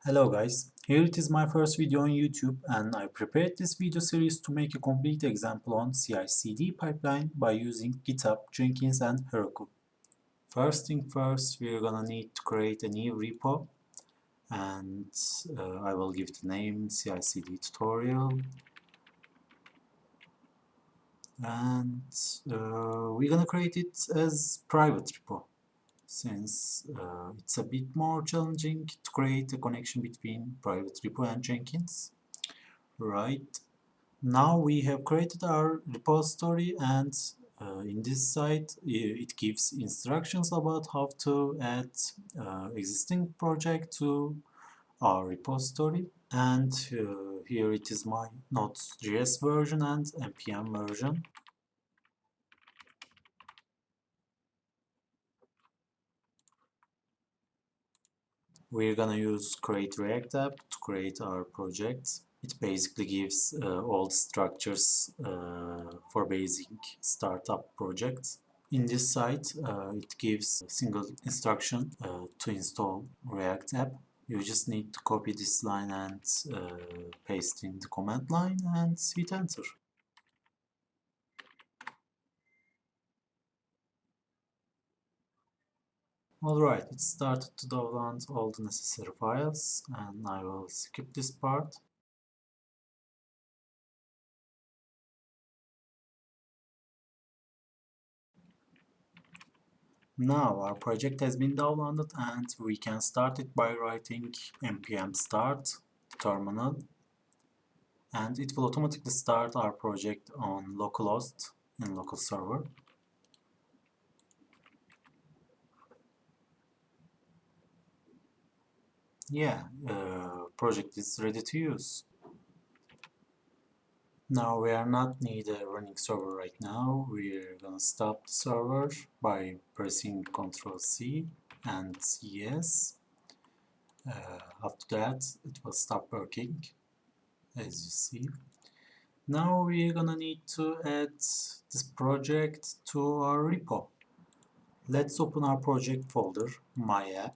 Hello guys, here it is my first video on YouTube and I prepared this video series to make a complete example on CI/CD pipeline by using GitHub, Jenkins and Heroku. First thing first, we're gonna need to create a new repo and I will give the name CI/CD tutorial and we're gonna create it as private repo, since it's a bit more challenging to create a connection between private repo and Jenkins. Right, now we have created our repository and in this site it gives instructions about how to add existing project to our repository, and here it is my Node.js version and npm version. We're gonna use create React app to create our project. It basically gives all the structures for basic startup projects. In this site, it gives a single instruction to install React app. You just need to copy this line and paste in the command line and hit enter. Alright, it started to download all the necessary files and I will skip this part. Now our project has been downloaded and we can start it by writing npm start terminal, and it will automatically start our project on localhost and local server. Yeah, project is ready to use. Now we are not need a running server right now. We're gonna stop the server by pressing Ctrl C and yes. After that it will stop working, as you see. Now we're gonna need to add this project to our repo. Let's open our project folder, My App.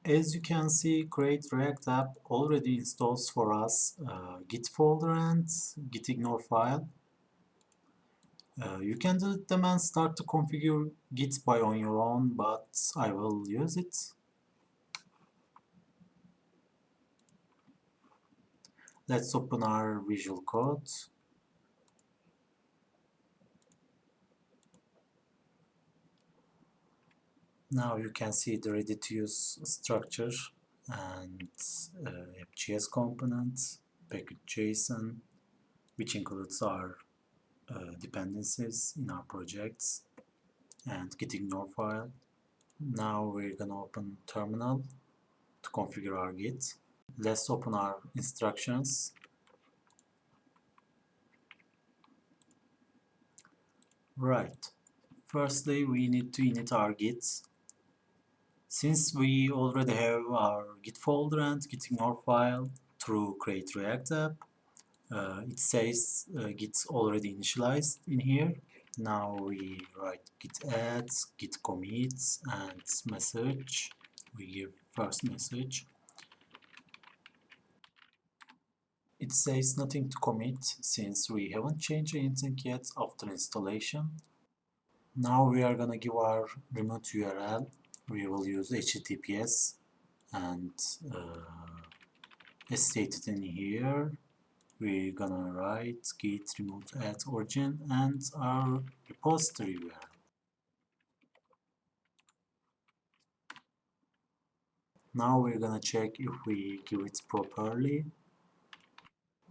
As you can see, Create React App already installs for us Git folder and gitignore file. You can delete them and start to configure Git by on your own, but I will use it. Let's open our Visual Code. Now you can see the ready-to-use structure and app.js component, package.json, which includes our dependencies in our projects, and gitignore file. Now we're gonna open terminal to configure our Git. Let's open our instructions. Right. Firstly, we need to init our Git. Since we already have our Git folder and gitignore file through create React app, it says Git's already initialized in here. Now we write git add, git commits, and message. We give first message. It says nothing to commit since we haven't changed anything yet after installation. Now we are gonna give our remote URL. We will use HTTPS and as stated in here, we're gonna write git remote at origin and our repository URL. Now we're gonna check if we give it properly.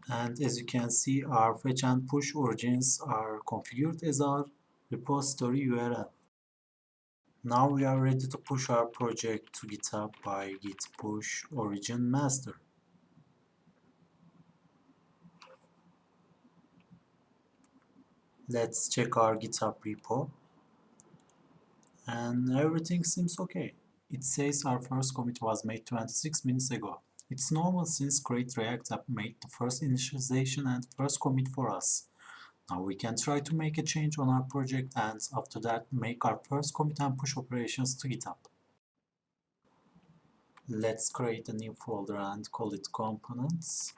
And as you can see, our fetch and push origins are configured as our repository URL. Now we are ready to push our project to GitHub by git push origin master. Let's check our GitHub repo and everything seems okay. It says our first commit was made 26 minutes ago. It's normal since Create React App made the first initialization and first commit for us. Now we can try to make a change on our project and after that make our first commit and push operations to GitHub. Let's create a new folder and call it components.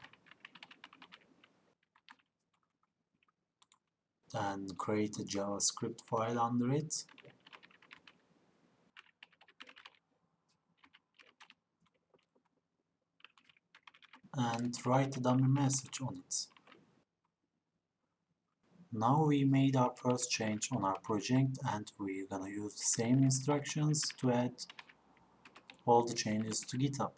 Then create a JavaScript file under it. And write a dummy message on it. Now we made our first change on our project and we're gonna use the same instructions to add all the changes to GitHub.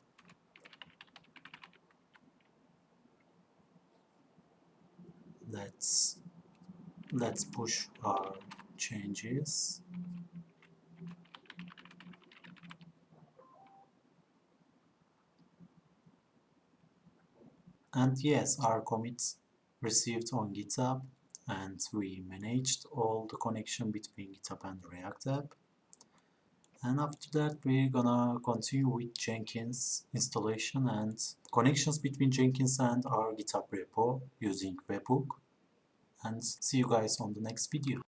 Let's push our changes. And yes, our commits received on GitHub, and we managed all the connection between GitHub and React App. And after that, we're gonna continue with Jenkins installation and connections between Jenkins and our GitHub repo using webhook. And see you guys on the next video.